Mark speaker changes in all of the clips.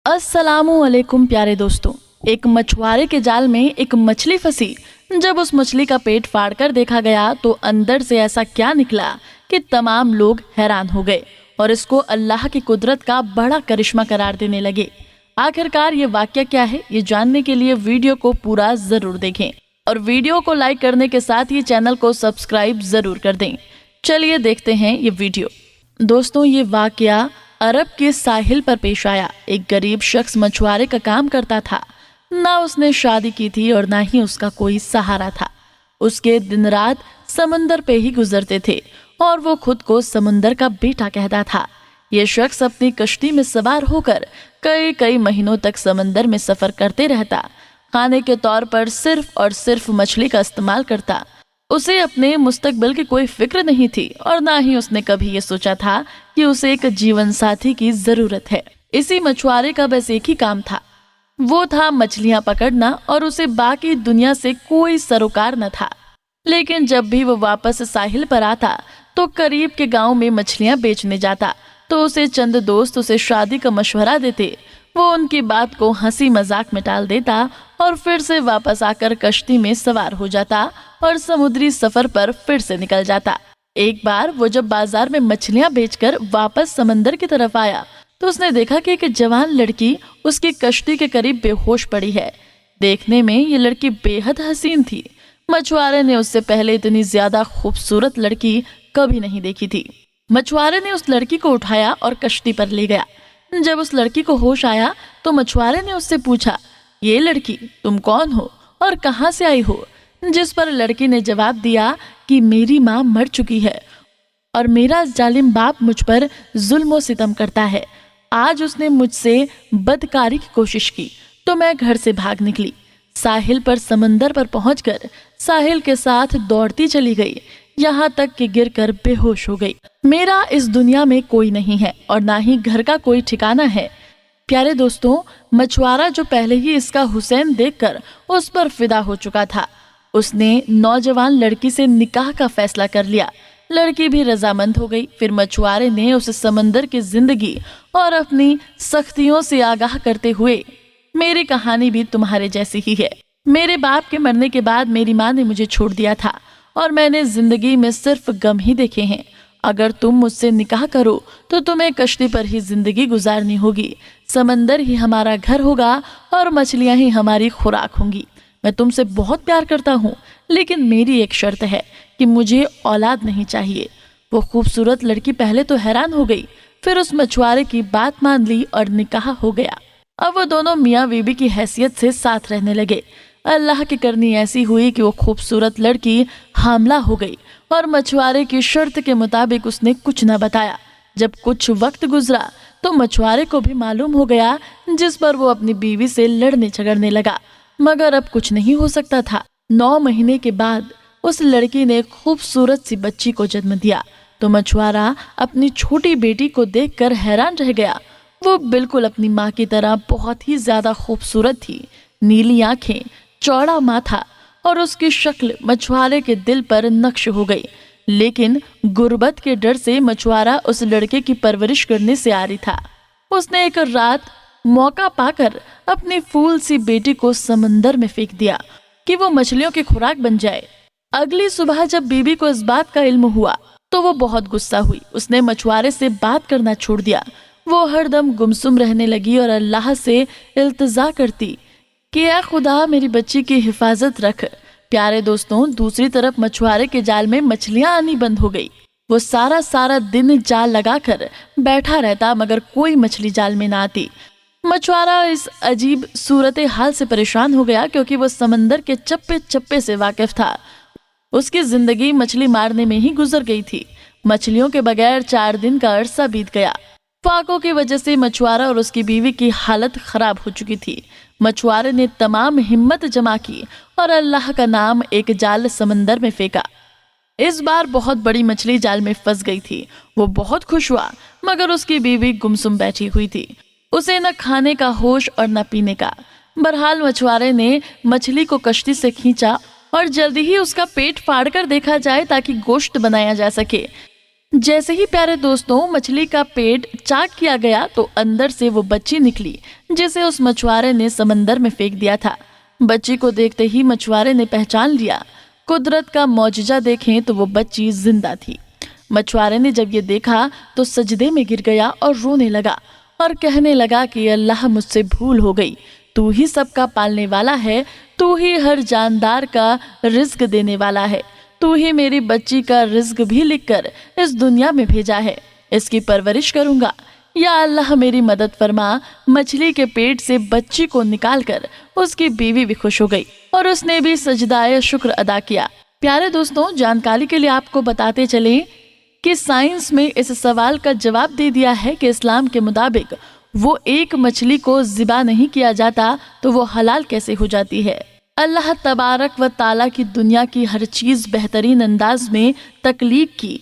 Speaker 1: अस्सलामुअलैकुम प्यारे दोस्तों। एक मछुआरे के जाल में एक मछली फंसी। जब उस मछली का पेट फाड़कर देखा गया तो अंदर से ऐसा क्या निकला कि तमाम लोग हैरान हो गए और इसको अल्लाह की कुदरत का बड़ा करिश्मा करार देने लगे। आखिरकार ये वाकया क्या है, ये जानने के लिए वीडियो को पूरा जरूर देखें और वीडियो को लाइक करने के साथ ही चैनल को सब्सक्राइब जरूर कर दें। चलिए देखते हैं ये वीडियो। दोस्तों, ये वाकया अरब के साहिल पर पेश आया। एक गरीब शख्स मछुआरे का काम करता था। ना उसने शादी की थी और ना ही उसका कोई सहारा था। उसके दिन रात समंदर पे ही गुजरते थे और वो खुद को समंदर का बेटा कहता था। ये शख्स अपनी कश्ती में सवार होकर कई कई महीनों तक समंदर में सफर करते रहता। खाने के तौर पर सिर्फ और सिर्फ मछली का इस्तेमाल करता। उसे अपने मुस्तकबिल की कोई फिक्र नहीं थी और ना ही उसने कभी ये सोचा था कि उसे एक जीवन साथी की जरूरत है। इसी मछुआरे का बस एक ही काम था, वो था मछलियां पकड़ना और उसे बाकी दुनिया से कोई सरोकार न था। लेकिन जब भी वो वापस साहिल पर आता तो करीब के गांव में मछलियां बेचने जाता तो उसे चंद दोस्त उसे शादी का मशवरा देते। वो उनकी बात को हंसी मजाक में टाल देता और फिर से वापस आकर कश्ती में सवार हो जाता और समुद्री सफर पर फिर से निकल जाता। एक बार वो जब बाजार में मछलियां बेचकर वापस समंदर की तरफ आया तो उसने देखा कि एक जवान लड़की उसकी कश्ती के करीब बेहोश पड़ी है। देखने में ये लड़की बेहद हसीन थी। मछुआरे ने उससे पहले इतनी ज्यादा खूबसूरत लड़की कभी नहीं देखी थी। मछुआरे ने उस लड़की को उठाया और कश्ती पर ले गया। जब उस लड़की को होश आया तो मछुआरे ने उससे पूछा, ये लड़की तुम कौन हो और कहाँ से आई हो? जिस पर लड़की ने जवाब दिया कि मेरी माँ मर चुकी है और मेरा जालिम बाप मुझ पर जुल्म और सितम करता है। आज उसने मुझसे बदकारी की कोशिश की तो मैं घर से भाग निकली। साहिल पर समंदर पर पहुंचकर साहिल के साथ दौड़ती चली गई, यहाँ तक कि गिरकर बेहोश हो गई। मेरा इस दुनिया में कोई नहीं है और ना ही घर का कोई ठिकाना है। प्यारे दोस्तों, मछुआरा जो पहले ही इसका हुसैन देखकर उस पर फिदा हो चुका था, उसने नौजवान लड़की से निकाह का फैसला कर लिया। लड़की भी रजामंद हो गई। फिर मछुआरे ने उसे समंदर की जिंदगी और अपनी सख्तियों से आगाह करते हुए, मेरी कहानी भी तुम्हारे जैसी ही है। मेरे बाप के मरने के बाद मेरी माँ ने मुझे छोड़ दिया था और मैंने जिंदगी में सिर्फ गम ही देखे हैं। अगर तुम मुझसे निकाह करो तो तुम्हें कश्ती पर ही जिंदगी गुजारनी होगी। समंदर ही हमारा घर होगा और मछलियां ही हमारी खुराक होंगी। मैं तुमसे बहुत प्यार करता हूँ, लेकिन मेरी एक शर्त है कि मुझे औलाद नहीं चाहिए। वो खूबसूरत लड़की पहले तो हैरान हो गई, फिर उस मछुआरे की बात मान ली और निकाह हो गया। अब वो दोनों मियाँ बीबी की हैसियत से साथ रहने लगे। अल्लाह की करनी ऐसी हुई कि वो खूबसूरत लड़की हामला हो गई और मछुआरे की शर्त के मुताबिक उसने कुछ न बताया। जब कुछ वक्त गुजरा तो मछुआरे को भी मालूम हो गया, जिस पर वो अपनी बीवी से लड़ने झगड़ने लगा। मगर अब कुछ नहीं हो सकता था। 9 महीने के बाद उस लड़की ने खूबसूरत सी बच्ची को जन्म दिया तो मछुआरा अपनी छोटी बेटी को देखकर हैरान रह गया। वो बिल्कुल अपनी माँ की तरह बहुत ही ज्यादा खूबसूरत थी। नीली आंखें, चौड़ा माथा और उसकी शक्ल मछुआरे के दिल पर नक्श हो गई। लेकिन गुर्बत के डर से मछुआरा उस लड़के की परवरिश करने से आरी था। उसने एक रात मौका पाकर अपनी फूल सी बेटी को समंदर में फेंक दिया कि वो मछलियों की खुराक बन जाए। अगली सुबह जब बीबी को इस बात का इल्म हुआ तो वो बहुत गुस्सा हुई। उसने मछुआरे से बात करना छोड़ दिया। वो हरदम गुमसुम रहने लगी और अल्लाह से इल्तिजा करती कि ऐ खुदा मेरी बच्ची की हिफाजत रख। प्यारे दोस्तों, दूसरी तरफ मछुआरे के जाल में मछलियां आनी बंद हो गई। वो सारा दिन जाल लगाकर बैठा रहता मगर कोई मछली जाल में ना आती। मछुआरा इस अजीब सूरत हाल से परेशान हो गया क्योंकि वो समंदर के चप्पे चप्पे से वाकिफ था। उसकी जिंदगी मछली मारने में ही गुजर गई थी। मछलियों के बगैर 4 दिन का अरसा बीत गया। फाकों की वजह से मछुआरा और उसकी बीवी की हालत खराब हो चुकी थी। मछुआरे ने तमाम हिम्मत जमा की और अल्लाह का नाम एक जाल समंदर में फेंका। इस बार बहुत बड़ी मछली जाल में फंस गई थी। वो बहुत खुश हुआ मगर उसकी बीवी गुमसुम बैठी हुई थी। उसे न खाने का होश और न पीने का। बहरहाल मछुआरे ने मछली को कश्ती से खींचा और जल्दी ही उसका पेट फाड़कर देखा जाए ताकि गोश्त बनाया जा सके। जैसे ही प्यारे दोस्तों मछली का पेट चाक किया गया तो अंदर से वो बच्ची निकली जिसे उस मछुआरे ने समंदर में फेंक दिया था। बच्ची को देखते ही मछुआरे ने पहचान लिया। कुदरत का मौजज़ा देखें तो वो बच्ची जिंदा थी। मछुआरे ने जब ये देखा तो सजदे में गिर गया और रोने लगा और कहने लगा कि अल्लाह, मुझसे भूल हो गई, तू ही सबका पालने वाला है, तू ही हर जानदार का रिज्क देने वाला है, तू ही मेरी बच्ची का रिज्क भी लिखकर इस दुनिया में भेजा है, इसकी परवरिश करूंगा। या अल्लाह मेरी मदद फरमा। मछली के पेट से बच्ची को निकालकर उसकी बीवी भी खुश हो गई और उसने भी सजदाए शुक्र अदा किया। प्यारे दोस्तों, जानकारी के लिए आपको बताते चले कि साइंस में इस सवाल का जवाब दे दिया है कि इस्लाम के मुताबिक वो एक मछली को ज़िबा नहीं किया जाता तो वो हलाल कैसे हो जाती है। अल्लाह तबारक व ताला की दुनिया की हर चीज़ बेहतरीन अंदाज में तख्लीक की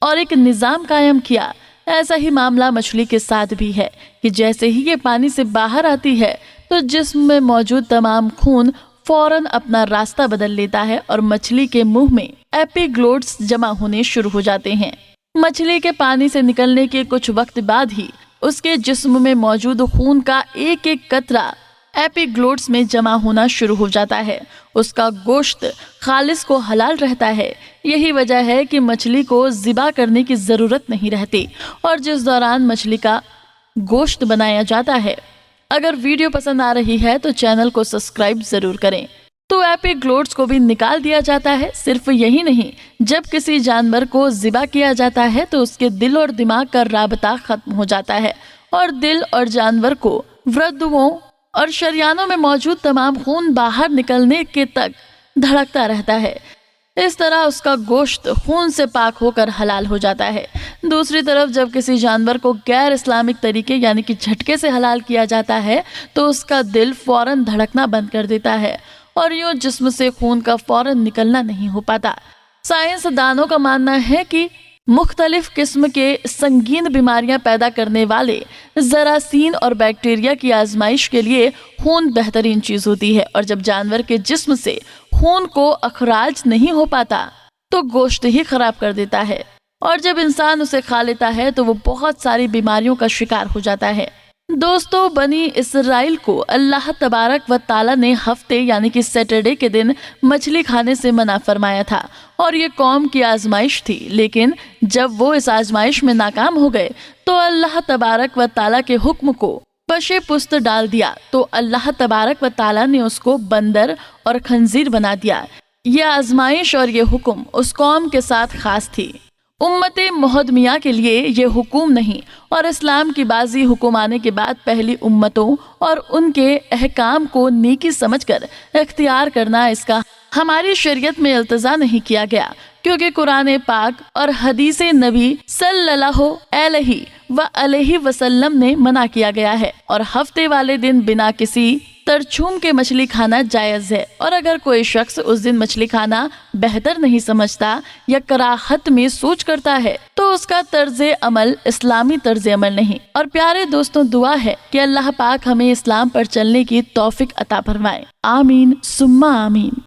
Speaker 1: और एक निज़ाम कायम किया। ऐसा ही मामला मछली के साथ भी है कि जैसे ही ये पानी से बाहर आती है तो जिस्म में मौजूद तमाम खून फौरन अपना रास्ता बदल लेता है और मछली के मुंह में एपिग्लोट्स जमा होने शुरू हो जाते हैं। मछली के पानी से निकलने के कुछ वक्त बाद ही उसके जिस्म में मौजूद खून का एक एक कतरा एपिग्लोट्स में जमा होना शुरू हो जाता है। उसका गोश्त खालिस को हलाल रहता है। यही वजह है कि मछली को ज़िबा करने की ज़रूरत नहीं रहती और जिस दौरान मछली का गोश्त बनाया जाता है। अगर वीडियो पसंद आ रही है तो चैनल को सब्सक्राइब ज़रूर करें। तो एपिग्लोट्स को भी निकाल दिया जाता है। सिर्फ यही नहीं, जब किसी जानवर को ज़िबा किया जाता है तो उसके दिल और दिमाग का राबता ख़त्म हो जाता है और दिल और जानवर को वृद्धुओं और शरियानों में मौजूद तमाम खून बाहर निकलने के तक धड़कता रहता है। इस तरह उसका गोश्त खून से पाक होकर हलाल हो जाता है। दूसरी तरफ जब किसी जानवर को गैर इस्लामिक तरीके यानी कि झटके से हलाल किया जाता है तो उसका दिल फौरन धड़कना बंद कर देता है और यूं जिस्म से खून का फौरन निकलना नहीं हो पाता। साइंसदानों का मानना है कि मुख्तलिफ किस्म के संगीन बीमारियां पैदा करने वाले जरासीन और बैक्टीरिया की आजमाइश के लिए खून बेहतरीन चीज होती है और जब जानवर के जिस्म से खून को अखराज नहीं हो पाता तो गोश्त ही खराब कर देता है और जब इंसान उसे खा लेता है तो वो बहुत सारी बीमारियों का शिकार हो जाता है। दोस्तों, बनी इसराइल को अल्लाह तबारक व ताला ने हफ्ते यानी कि सैटरडे के दिन मछली खाने से मना फरमाया था और ये कौम की आजमाइश थी। लेकिन जब वो इस आजमाइश में नाकाम हो गए तो अल्लाह तबारक व ताला के हुक्म को पशे पुस्त डाल दिया तो अल्लाह तबारक व ताला ने उसको बंदर और खंजीर बना दिया। ये आजमाइश और ये हुक्म उस कौम के साथ खास थी। उम्मते मोहम्मदिया के लिए ये हुक्म नहीं और इस्लाम की बाजी हुक्म आने के बाद पहली उम्मतों और उनके अहकाम को नेकी समझकर इख्तियार करना, इसका हमारी शरीयत में इल्तिजा नहीं किया गया क्योंकि कुरान पाक और हदीस नबी सल्लल्लाहु अलैहि वसल्लम ने मना किया गया है और हफ्ते वाले दिन बिना किसी तरछूम के मछली खाना जायज़ है। और अगर कोई शख्स उस दिन मछली खाना बेहतर नहीं समझता या कराहत में सोच करता है तो उसका तर्ज़े अमल इस्लामी तर्ज़े अमल नहीं। और प्यारे दोस्तों, दुआ है कि अल्लाह पाक हमें इस्लाम पर चलने की तौफीक अता फरमाए। आमीन सुम्मा आमीन।